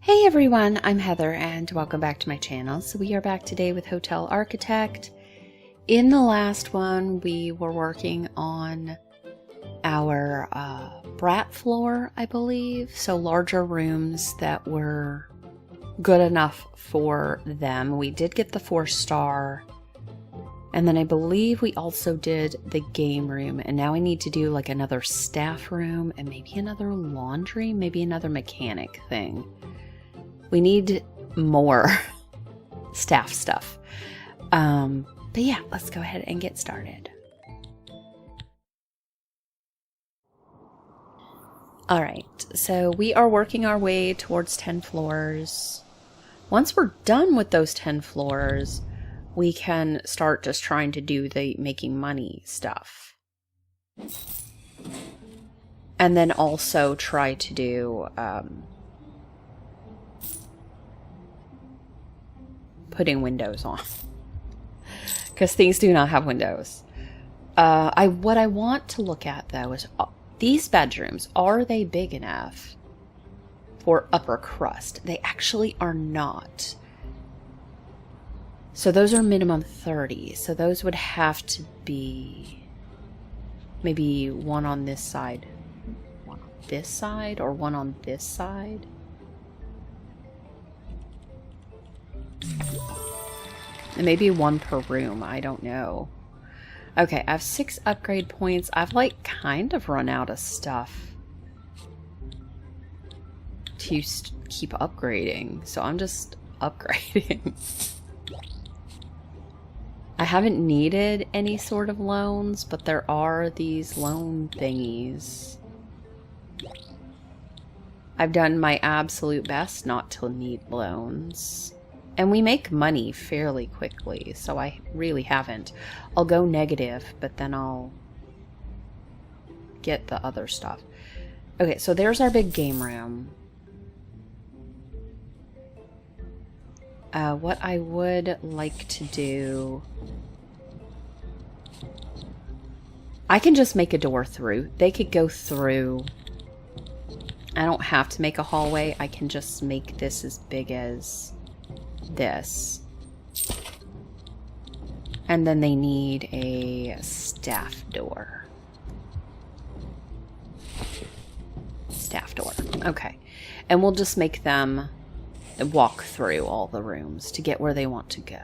Hey everyone, I'm Heather and welcome back to my channel. So we are back today with Hotel Architect. In the last one, we were working on our brat floor, I believe. So larger rooms that were good enough for them. We did get the 4-star. And then I believe we also did the game room. And now I need to do like another staff room and maybe another laundry, maybe another mechanic thing. We need more staff stuff. But yeah, let's go ahead and get started. All right, so we are working our way towards 10 floors. Once we're done with those 10 floors, we can start just trying to do the making money stuff. And then also try to do putting windows on, because things do not have windows. What I want to look at though is these bedrooms. Are they big enough for upper crust? They actually are not. So those are minimum 30. So those would have to be maybe one on this side, one on this side, or one on this side. And maybe one per room, I don't know. Okay, I have 6 upgrade points. I've like kind of run out of stuff to keep upgrading, so I'm just upgrading. I haven't needed any sort of loans, but there are these loan thingies. I've done my absolute best not to need loans. And we make money fairly quickly, so I really haven't. I'll go negative, but then I'll get the other stuff. Okay, so there's our big game room. What I would like to do... I can just make a door through. They could go through. I don't have to make a hallway. I can just make this as big as this. And then they need a staff door. Staff door. Okay. And we'll just make them walk through all the rooms to get where they want to go.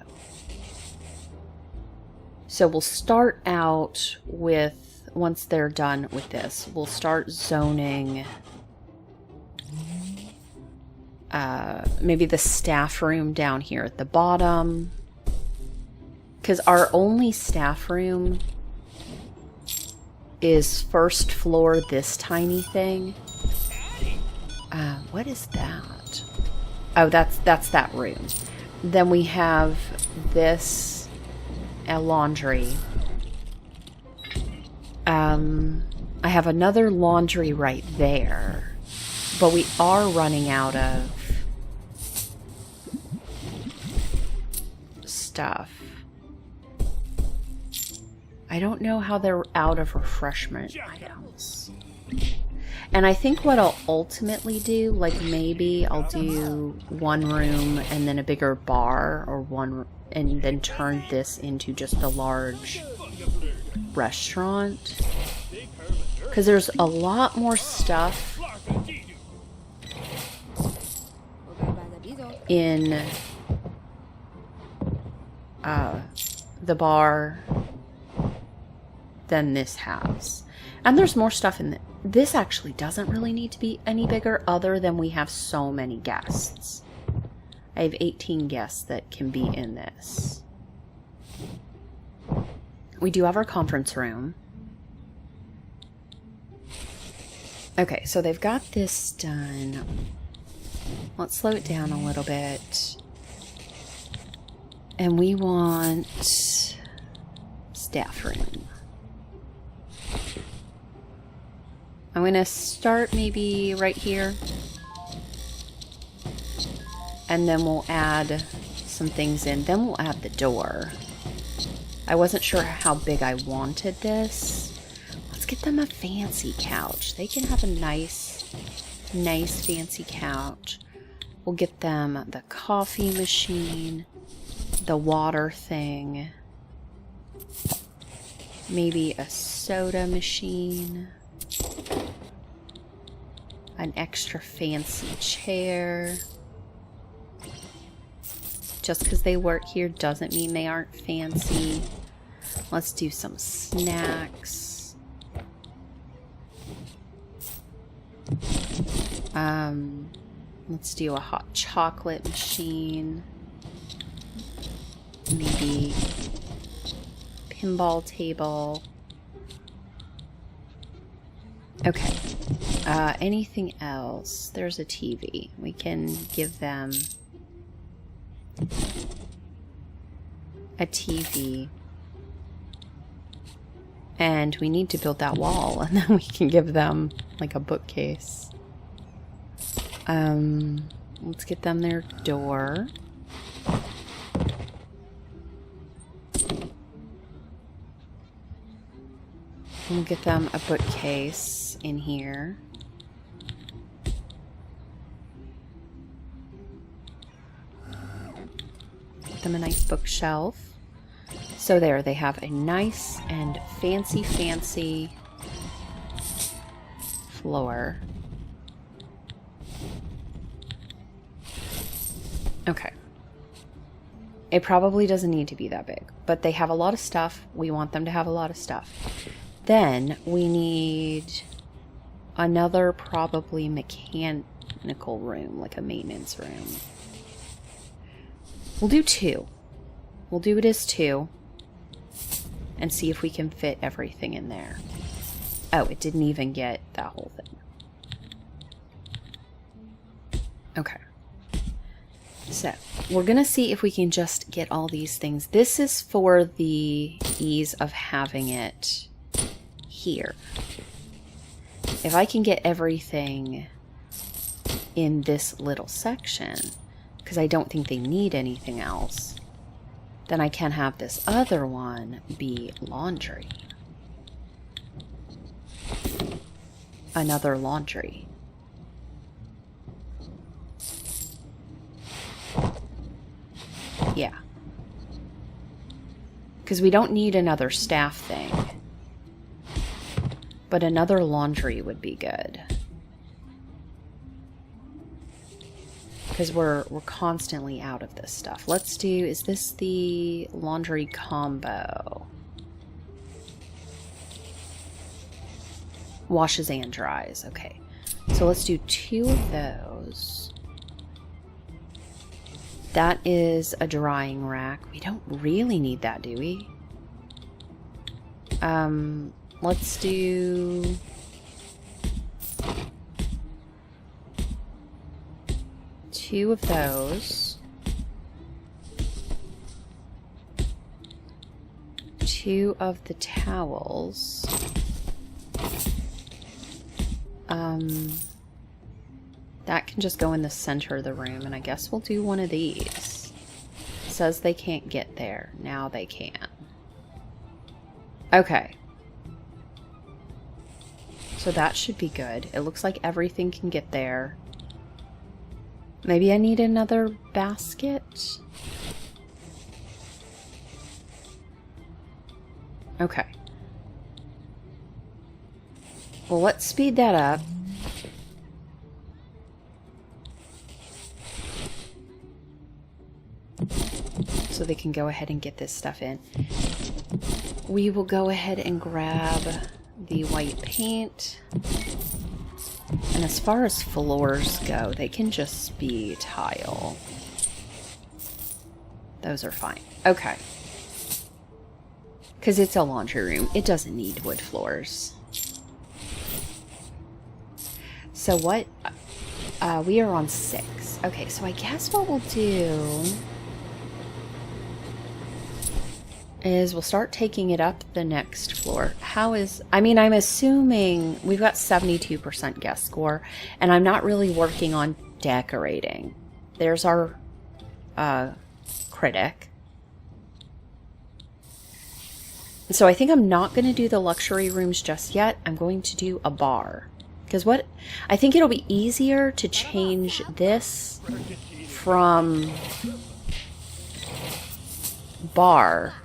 So we'll start out with, once they're done with this, we'll start zoning maybe the staff room down here at the bottom, because our only staff room is first floor, this tiny thing. What is that? Oh, that's that room. Then we have this laundry. I have another laundry right there, but we are running out of stuff. I don't know how they're out of refreshment items. And I think what I'll ultimately do, like maybe I'll do one room and then a bigger bar, or one, and then turn this into just a large restaurant. Because there's a lot more stuff in the bar than this has. And there's more stuff in this actually doesn't really need to be any bigger, other than we have so many guests. I have 18 guests that can be in this. We do have our conference room. Okay, so they've got this done. Let's slow it down a little bit. And we want staff room. I'm going to start maybe right here. And then we'll add some things in. Then we'll add the door. I wasn't sure how big I wanted this. Let's get them a fancy couch. They can have a nice fancy couch. We'll get them the coffee machine, the water thing, maybe a soda machine, an extra fancy chair. Just because they work here doesn't mean they aren't fancy. Let's do some snacks. Let's do a hot chocolate machine. Maybe pinball table. Okay. Anything else? There's a TV. We can give them a TV. And we need to build that wall, and then we can give them like a bookcase. Let's get them their door. We'll get them a bookcase in here. Get them a nice bookshelf. So there, they have a nice and fancy floor. Okay. It probably doesn't need to be that big, but they have a lot of stuff. We want them to have a lot of stuff. Then we need another probably mechanical room, like a maintenance room. We'll do 2. We'll do it as 2 and see if we can fit everything in there. Oh, it didn't even get that whole thing. Okay. So, we're going to see if we can just get all these things. This is for the ease of having it here. If I can get everything in this little section, because I don't think they need anything else, then I can have this other one be laundry. Another laundry. Yeah. Because we don't need another staff thing. But another laundry would be good. Because we're constantly out of this stuff. Let's do, is this the laundry combo? Washes and dries. Okay. So let's do 2 of those. That is a drying rack. We don't really need that, do we? Let's do... two of those. 2 of the towels. That can just go in the center of the room, and I guess we'll do one of these. It says they can't get there. Now they can. Okay. So that should be good. It looks like everything can get there. Maybe I need another basket? Okay. Well, let's speed that up. So they can go ahead and get this stuff in. We will go ahead and grab the white paint. And as far as floors go, they can just be tile. Those are fine. Okay. Because it's a laundry room. It doesn't need wood floors. So what? We are on 6. Okay, so I guess what we'll do is we'll start taking it up the next floor. How is... I mean, I'm assuming we've got 72% guest score, and I'm not really working on decorating. There's our critic. So I think I'm not going to do the luxury rooms just yet. I'm going to do a bar, Because what I think it'll be easier to change this from bar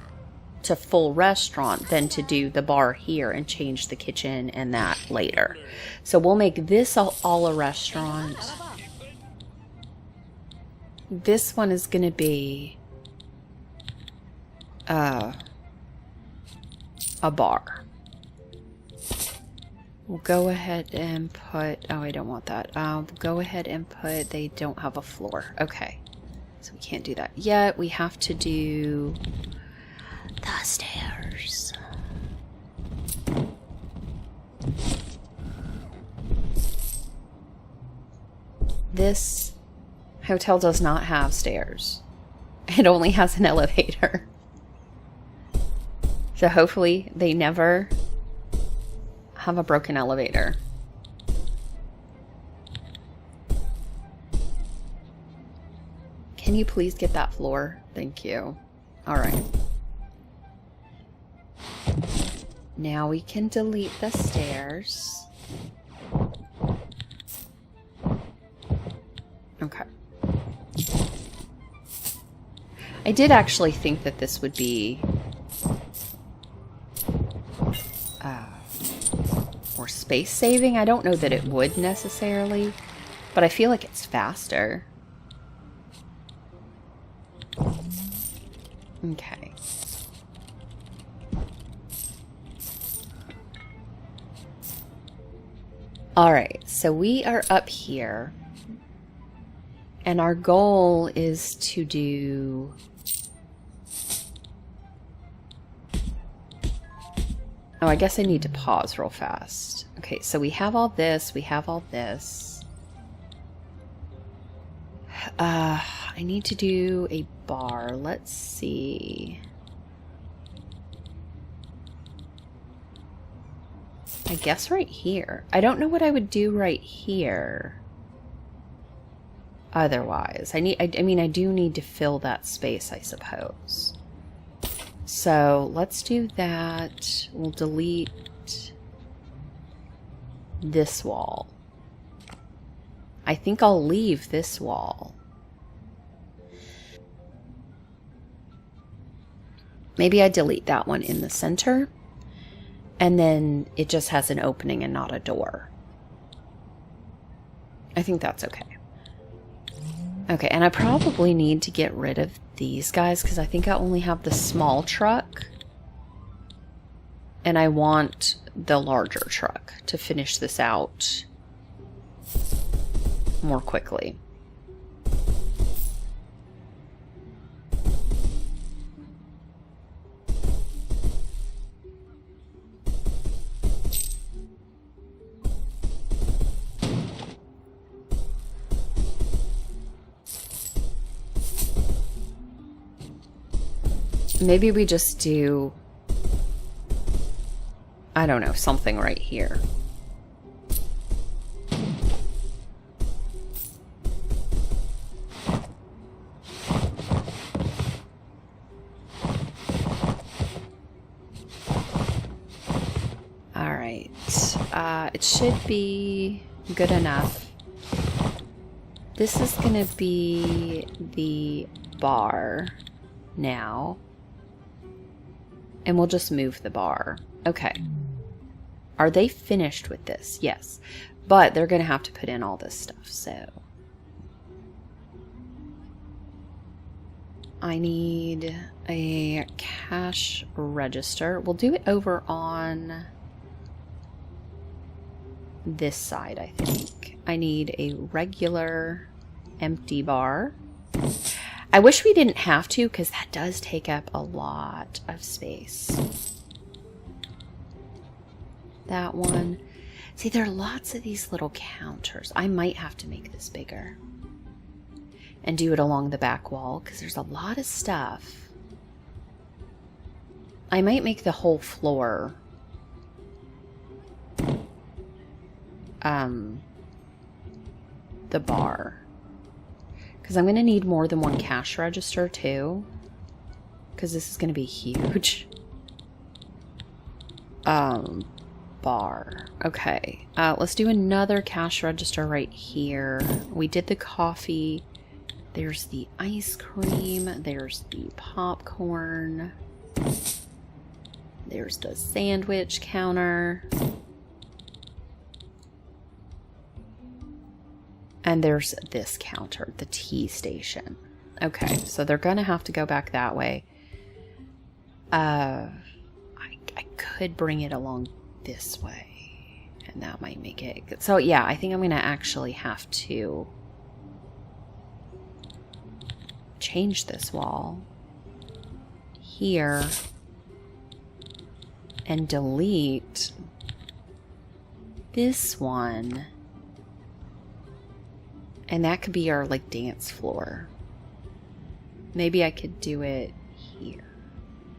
to full restaurant than to do the bar here and change the kitchen and that later. So we'll make this all a restaurant. This one is going to be a bar. We'll go ahead and put, oh, I don't want that. Go ahead and put, they don't have a floor. Okay. So we can't do that yet. We have to do the stairs. This hotel does not have stairs. It only has an elevator. So hopefully they never have a broken elevator. Can you please get that floor? Thank you. All right. Now we can delete the stairs. Okay. I did actually think that this would be more space saving. I don't know that it would necessarily, but I feel like it's faster. Okay. All right, so we are up here, and our goal is to do oh, I guess I need to pause real fast. Okay, so we have all this, we have all this. I need to do a bar. Let's see. I guess right here. I don't know what I would do right here. Otherwise, I mean, I do need to fill that space, I suppose. So let's do that. We'll delete this wall. I think I'll leave this wall. Maybe I delete that one in the center, and then it just has an opening and not a door. I think that's okay. Okay, and I probably need to get rid of these guys because I think I only have the small truck. And I want the larger truck to finish this out more quickly. Maybe we just do, I don't know, something right here. All right, it should be good enough. This is gonna be the bar now. And we'll just move the bar. Okay. Are they finished with this? Yes. But they're going to have to put in all this stuff, so. I need a cash register. We'll do it over on this side, I think. I need a regular empty bar. I wish we didn't have to, because that does take up a lot of space. That one. See, there are lots of these little counters. I might have to make this bigger. And do it along the back wall, because there's a lot of stuff. I might make the whole floor the bar. Because I'm going to need more than one cash register, too. Because this is going to be huge. bar. Okay, let's do another cash register right here. We did the coffee. There's the ice cream. There's the popcorn. There's the sandwich counter. And there's this counter, the tea station. Okay, so they're gonna have to go back that way. I could bring it along this way, and that might make it good. So yeah, I think I'm gonna actually have to change this wall here and delete this one. And that could be our, like, dance floor. Maybe I could do it here.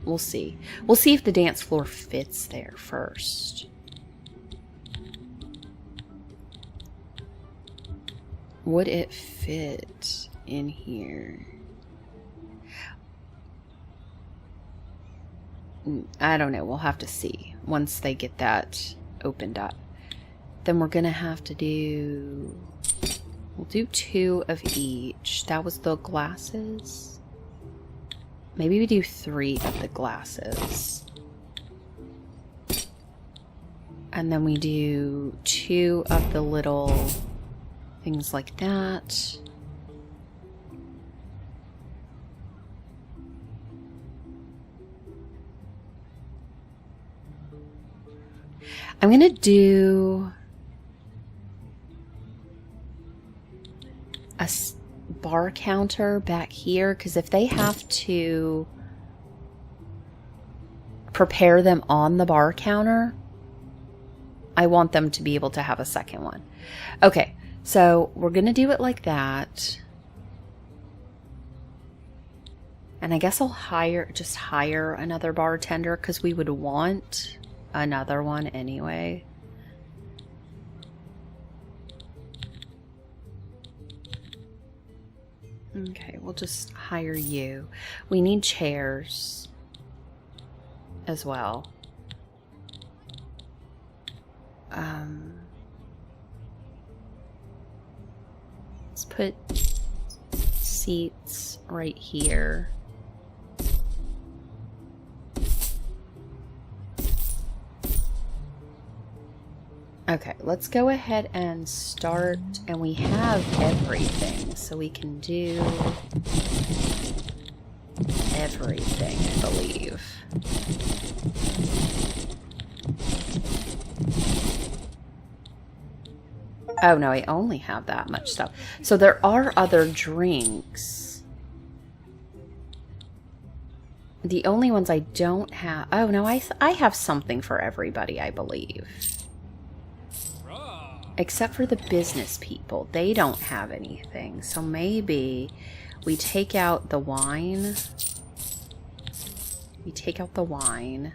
We'll see. We'll see if the dance floor fits there first. Would it fit in here? I don't know. We'll have to see once they get that opened up. Then we're going to have to do... We'll do 2 of each. That was the glasses. Maybe we do 3 of the glasses. And then we do 2 of the little things like that. I'm going to do a bar counter back here, because if they have to prepare them on the bar counter, I want them to be able to have a second one. Okay, so we're going to do it like that. And I guess I'll just hire another bartender, because we would want another one anyway. Okay, we'll just hire you. We need chairs as well. Let's put seats right here. Okay, let's go ahead and start, and we have everything, so we can do everything, I believe. Oh no, I only have that much stuff. So there are other drinks. The only ones I don't have... Oh no, I have something for everybody, I believe. Except for the business people. They don't have anything. So maybe we take out the wine. We take out the wine.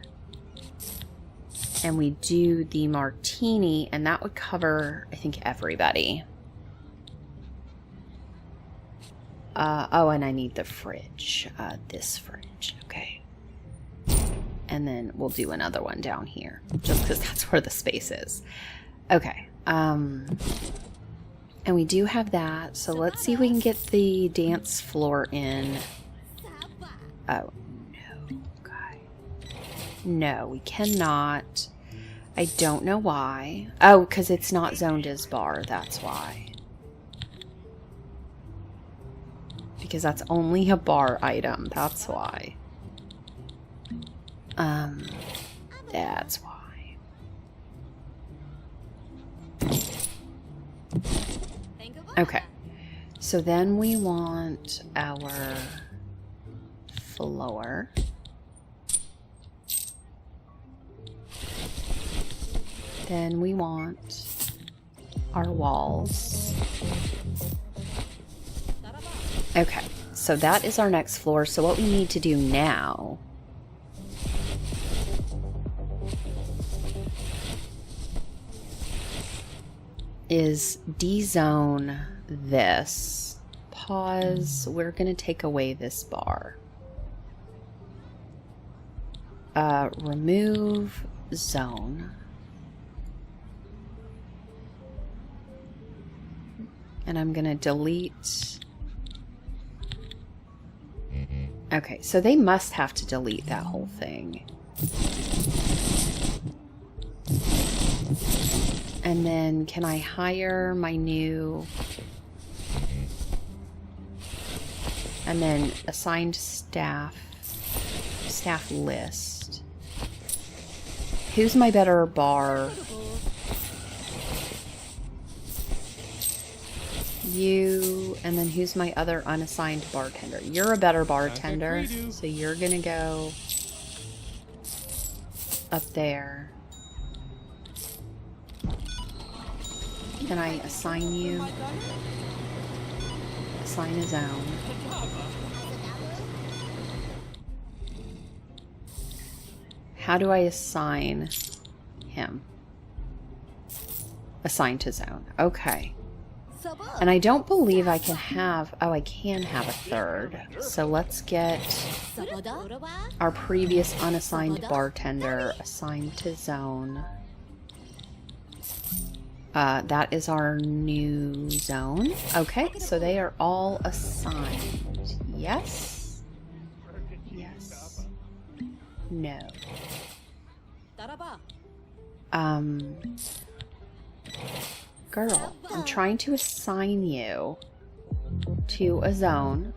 And we do the martini. And that would cover, I think, everybody. Oh, and I need the fridge. This fridge. Okay. And then we'll do another one down here. Just because that's where the space is. Okay. And we do have that, so let's see if we can get the dance floor in. Oh, no, God. No, we cannot. I don't know why. Oh, because it's not zoned as bar, that's why. Because that's only a bar item, that's why. That's why. Okay, so then we want our floor. Then we want our walls. Okay, so that is our next floor. So what we need to do now is dezone this. Pause. We're going to take away this bar. Remove zone. 'Cause, yeah, we don't want that. Okay, remove zone. And I'm gonna delete. Okay, so they must have to delete that whole thing. And then can I hire my new... And then assigned staff list. Who's my better bar? You, and then who's my other unassigned bartender? You're a better bartender, so you're gonna go up there. Can I assign you? Assign a zone. How do I assign him? Assign to zone. Okay. And I don't believe I can have... Oh, I can have a third. So let's get our previous unassigned bartender assigned to zone. That is our new zone. Okay, so they are all assigned. Yes? Yes. No. Girl, I'm trying to assign you to a zone.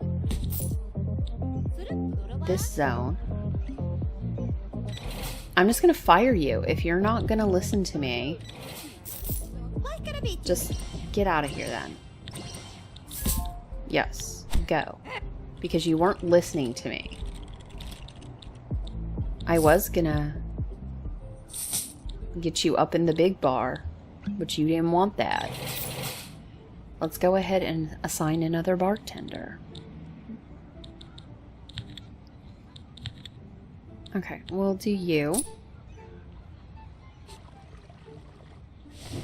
This zone. I'm just gonna fire you if you're not gonna listen to me. Just get out of here then. Yes, go. Because you weren't listening to me. I was gonna get you up in the big bar, but you didn't want that. Let's go ahead and assign another bartender. Okay, we'll do you.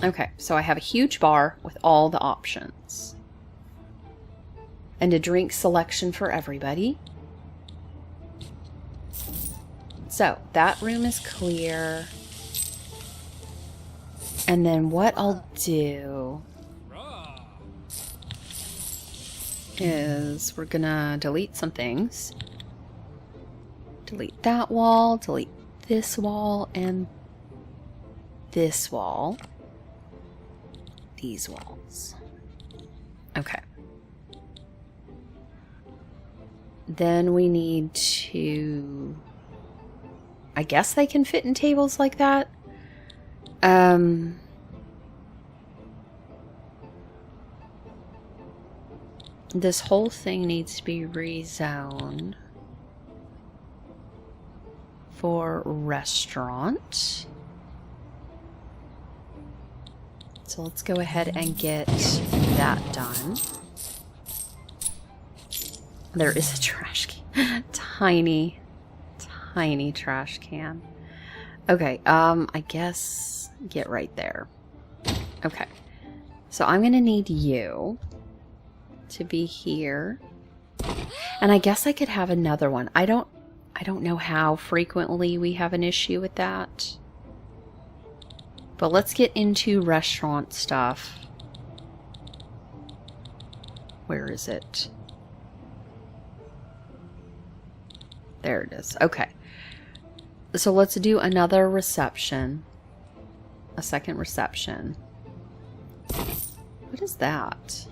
Okay, so I have a huge bar with all the options. And a drink selection for everybody. So, that room is clear. And then what I'll do is we're gonna delete some things. Delete that wall, delete this wall, and this wall. These walls. Okay. Then we need to... I guess they can fit in tables like that. This whole thing needs to be rezoned for restaurant. So let's go ahead and get that done. There is a trash can. Tiny trash can. Okay, I guess get right there. Okay. So I'm gonna need you to be here. And I guess I could have another one. I don't know how frequently we have an issue with that. But let's get into restaurant stuff. Where is it? There it is. Okay. So let's do another reception. A second reception. What is that?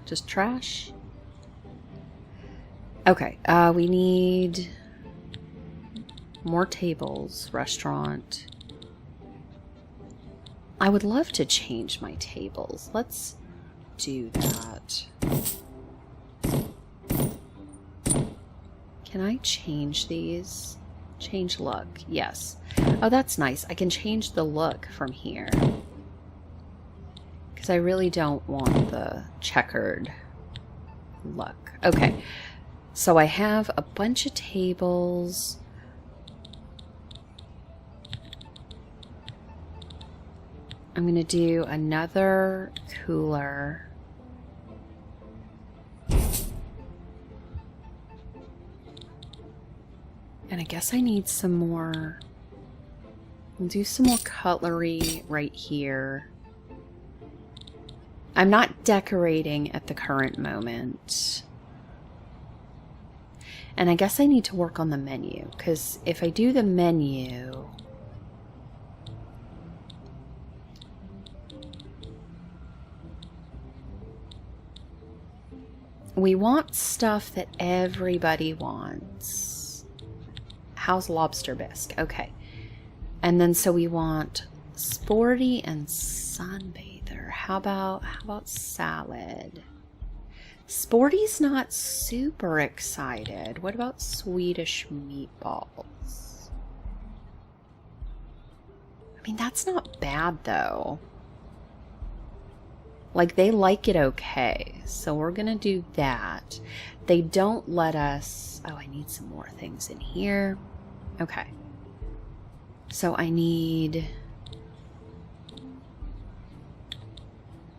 Just trash? Okay. We need more tables. Restaurant. I would love to change my tables. Let's do that. Can I change these? Change look. Yes. Oh, that's nice. I can change the look from here. Because I really don't want the checkered look. Okay. So I have a bunch of tables. I'm going to do another cooler. And I guess I need some more. I'll do some more cutlery right here. I'm not decorating at the current moment. And I guess I need to work on the menu, because if I do the menu... we want stuff that everybody wants. How's lobster bisque? Okay. And then so we want sporty and sunbather. How about salad? Sporty's not super excited. What about Swedish meatballs? I mean, that's not bad though. Like, they like it okay. So we're gonna do that. They don't let us... oh, I need some more things in here. Okay. So I need...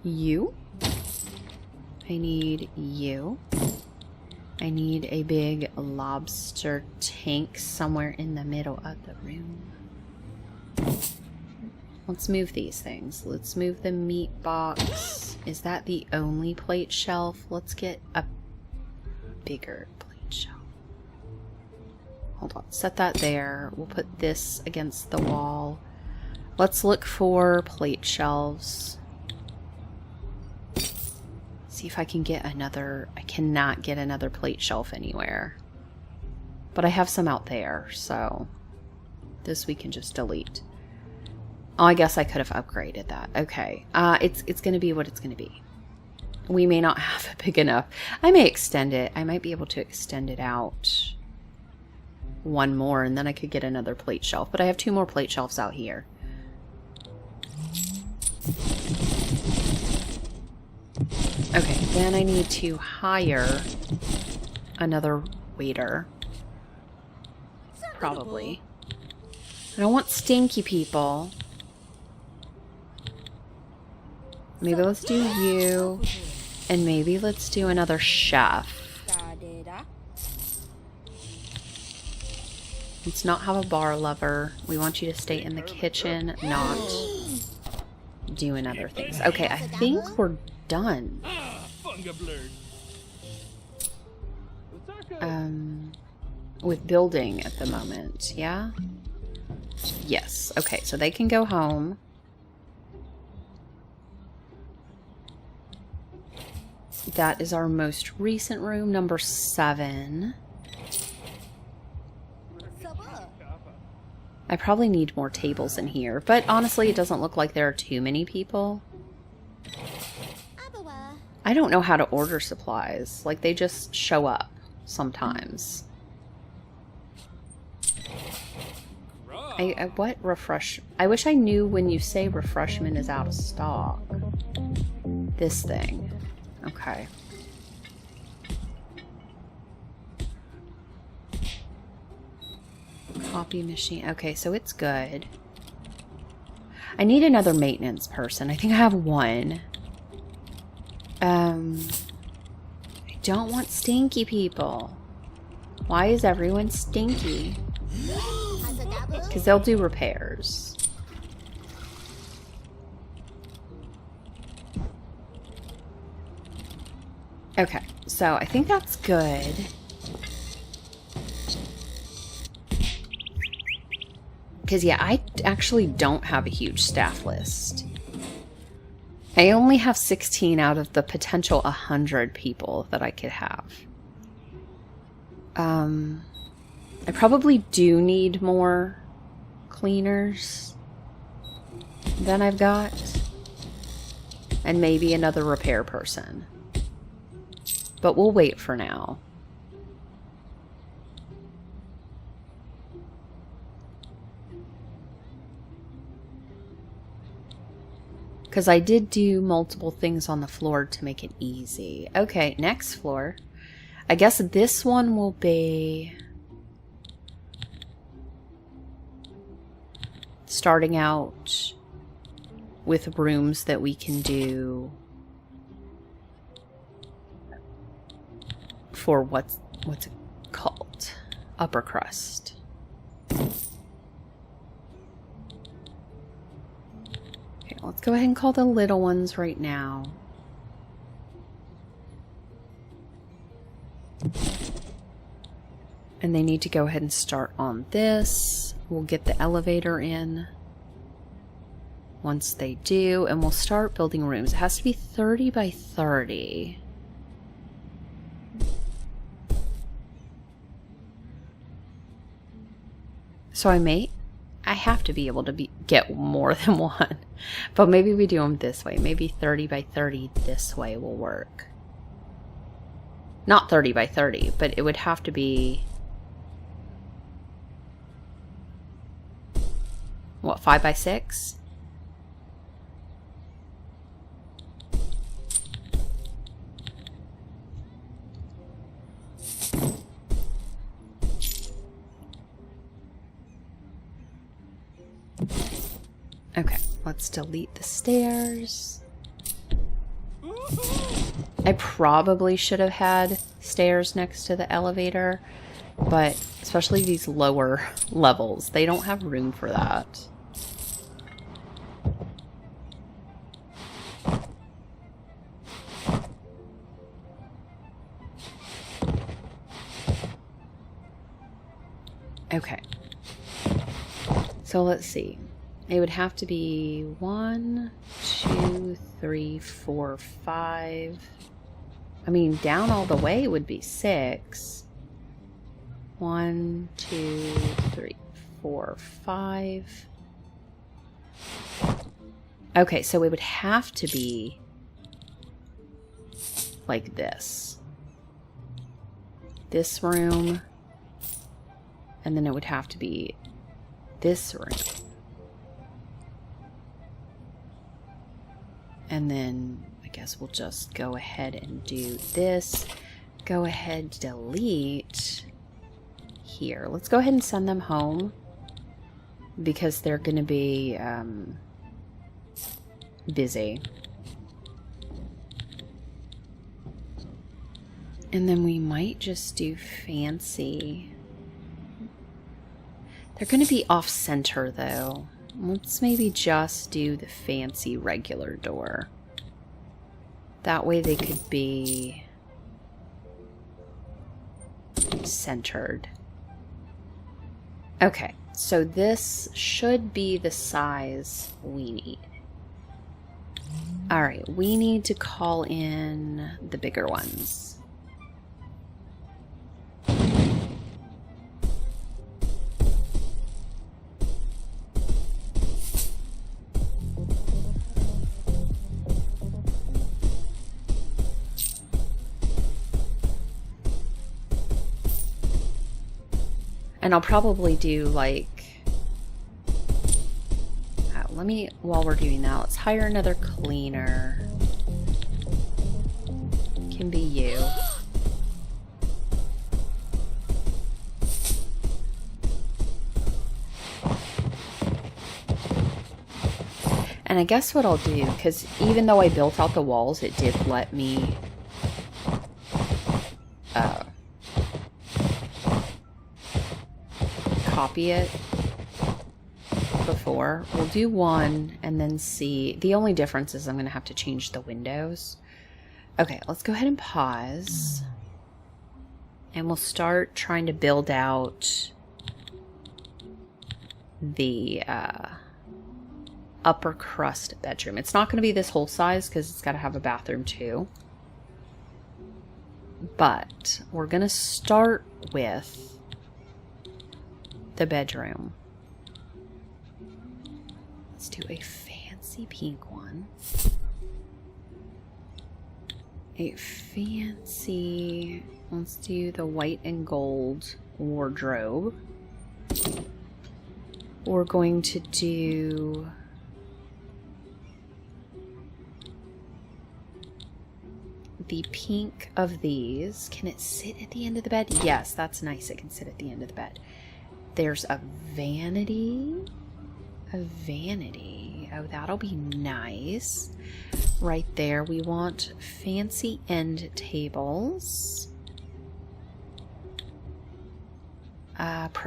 you. I need you. I need a big lobster tank somewhere in the middle of the room. Let's move these things. Let's move the meat box. Is that the only plate shelf? Let's get a bigger plate shelf. Hold on. Set that there. We'll put this against the wall. Let's look for plate shelves. See if I can get another... I cannot get another plate shelf anywhere. But I have some out there, so this we can just delete. Oh, I guess I could have upgraded that. Okay. It's going to be what it's going to be. We may not have it big enough. I may extend it. I might be able to extend it out one more, and then I could get another plate shelf. But I have 2 more plate shelves out here. Okay, then I need to hire another waiter. Probably. I don't want stinky people. Maybe let's do you, and maybe let's do another chef. Let's not have a bar lover. We want you to stay in the kitchen, not doing other things. Okay, I think we're done. With building at the moment, yeah? Yes. Okay, so they can go home. That is our most recent room, number 7. I probably need more tables in here, but honestly, it doesn't look like there are too many people. I don't know how to order supplies. Like, they just show up sometimes. What refresh? I wish I knew when you say refreshment is out of stock. This thing. Okay. Copy machine. Okay, so it's good. I need another maintenance person. I think I have one. I don't want stinky people. Why is everyone stinky? Because they'll do repairs. Okay, so I think that's good. Because, yeah, I actually don't have a huge staff list. I only have 16 out of the potential 100 people that I could have. I probably do need more cleaners than I've got. And maybe another repair person. But we'll wait for now. Because I did do multiple things on the floor to make it easy. Okay, next floor. I guess this one will be... starting out with rooms that we can do for what's it called? Upper crust. Okay, let's go ahead and call the little ones right now. And they need to go ahead and start on this. We'll get the elevator in once they do, and we'll start building rooms. It has to be 30 by 30. So I have to be able to get more than one. But maybe we do them this way. Maybe 30 by 30 this way will work. Not 30 by 30, but it would have to be... What, 5 by 6? Okay, let's delete the stairs. I probably should have had stairs next to the elevator, but especially these lower levels, they don't have room for that. Okay. So let's see. It would have to be 1, 2, 3, 4, 5. I mean, down all the way would be 6. 1, 2, 3, 4, 5. Okay, so it would have to be like this. This room. And then it would have to be this room. And then I guess we'll just go ahead and do this. Go ahead, delete here. Let's go ahead and send them home because they're going to be busy. And then we might just do fancy. They're going to be off-center though. Let's maybe just do the fancy regular door. That way they could be centered. Okay, so this should be the size we need. Alright, we need to call in the bigger ones. And I'll probably do like, while we're doing that, let's hire another cleaner. Can be you. And I guess what I'll do, because even though I built out the walls, it did let me copy it before. We'll do one and then see. The only difference is I'm going to have to change the windows. Okay, let's go ahead and pause. And we'll start trying to build out the upper crust bedroom. It's not going to be this whole size because it's got to have a bathroom too. But we're going to start with the bedroom. Let's do a fancy pink one. Let's do the white and gold wardrobe. We're going to do the pink of these. Can it sit at the end of the bed? Yes, that's nice. It can sit at the end of the bed. There's a vanity. Oh, that'll be nice. Right there. We want fancy end tables.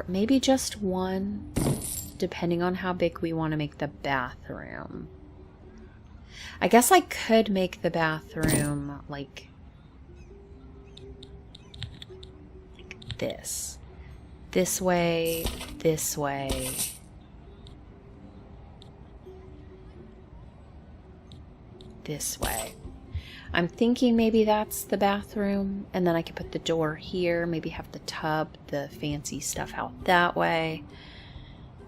Maybe just one, depending on how big we want to make the bathroom. I guess I could make the bathroom like this. This way, this way. This way. I'm thinking maybe that's the bathroom, and then I could put the door here, maybe have the tub, the fancy stuff out that way.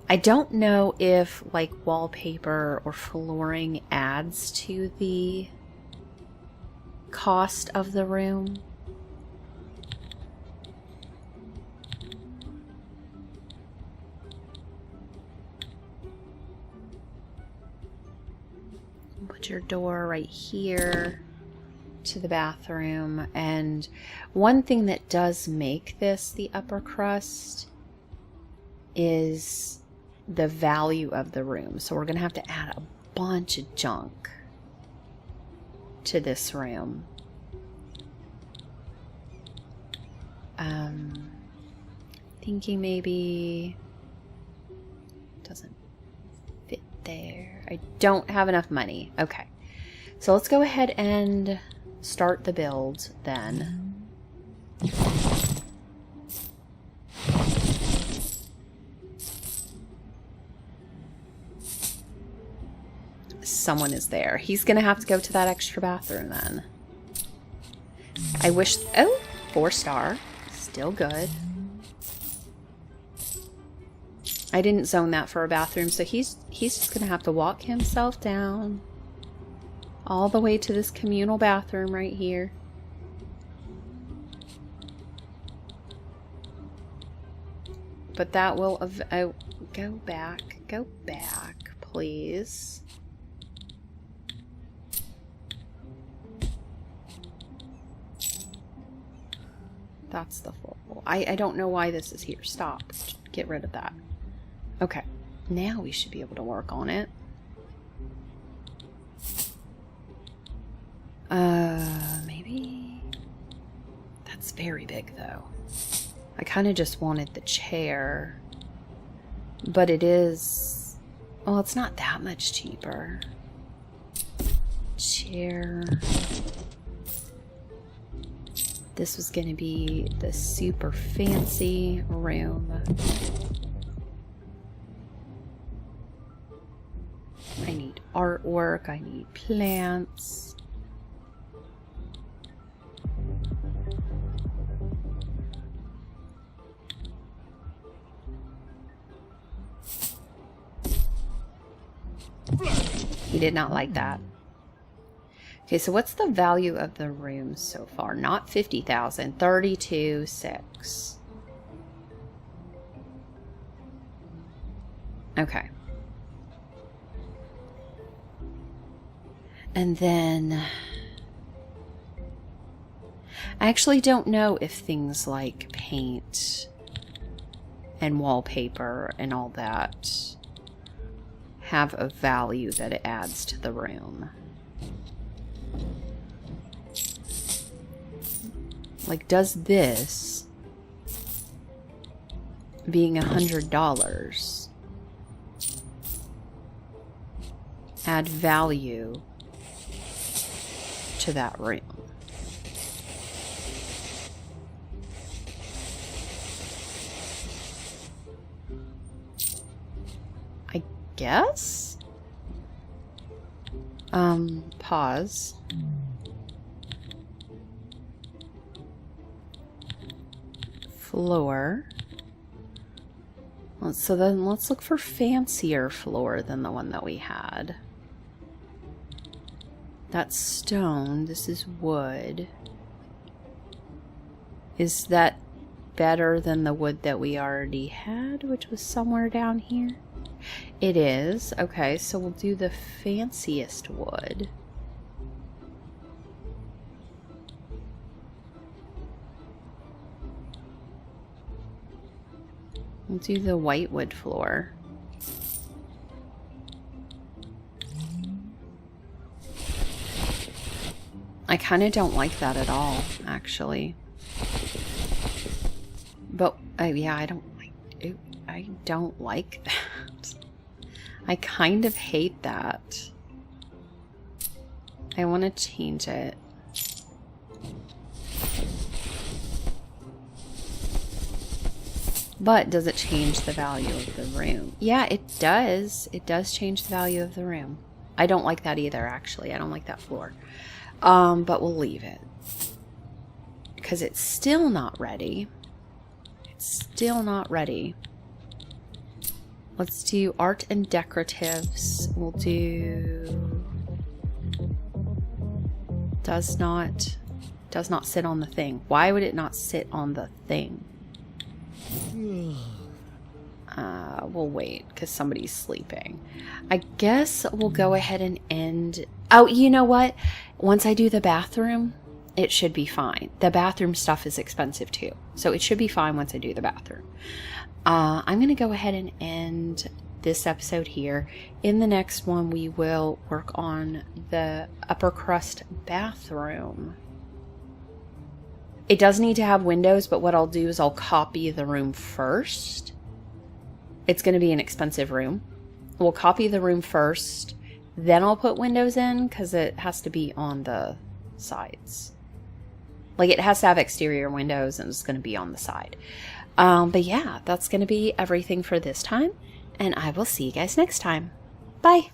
I don't know if like wallpaper or flooring adds to the cost of the room. Put your door right here to the bathroom. And one thing that does make this the upper crust is the value of the room. So we're going to have to add a bunch of junk to this room. Thinking maybe doesn't fit there. I don't have enough money. Okay. So let's go ahead and start the build then. Someone is there. He's gonna have to go to that extra bathroom then. I wish... Oh, 4-star. Still good. I didn't zone that for a bathroom, so he's just gonna have to walk himself down all the way to this communal bathroom right here. But that will... go back, please. That's the full. I don't know why this is here. Stop. Get rid of that. Okay. Now we should be able to work on it. Maybe... That's very big, though. I kind of just wanted the chair. But it is... Well, it's not that much cheaper. Chair... This was going to be the super fancy room. I need artwork. I need plants. He did not like that. Okay, so what's the value of the room so far? Not 50,000, 32,600. Okay. And then I actually don't know if things like paint and wallpaper and all that have a value that it adds to the room. Like, does this, being $100, add value to that room? I guess? Pause. Floor. So then let's look for fancier floor than the one that we had. That's stone. This is wood. Is that better than the wood that we already had, which was somewhere down here? It is. Okay, so we'll do the fanciest wood. We'll do the white wood floor. I kind of don't like that at all, actually. But yeah, I don't like that. I kind of hate that. I want to change it. But does it change the value of the room? Yeah, it does. It does change the value of the room. I don't like that either, actually. I don't like that floor. But we'll leave it. Because it's still not ready. It's still not ready. Let's do art and decoratives. We'll do... Does not sit on the thing. Why would it not sit on the thing? We'll wait because somebody's sleeping. I guess we'll go ahead and end. Oh, you know what? Once I do the bathroom, it should be fine. The bathroom stuff is expensive too, so it should be fine once I do the bathroom. I'm going to go ahead and end this episode here. In the next one, we will work on the upper crust bathroom. It does need to have windows, but what I'll do is I'll copy the room first. It's going to be an expensive room. We'll copy the room first, then I'll put windows in because it has to be on the sides. Like, it has to have exterior windows and it's going to be on the side. But yeah, that's going to be everything for this time, and I will see you guys next time. Bye!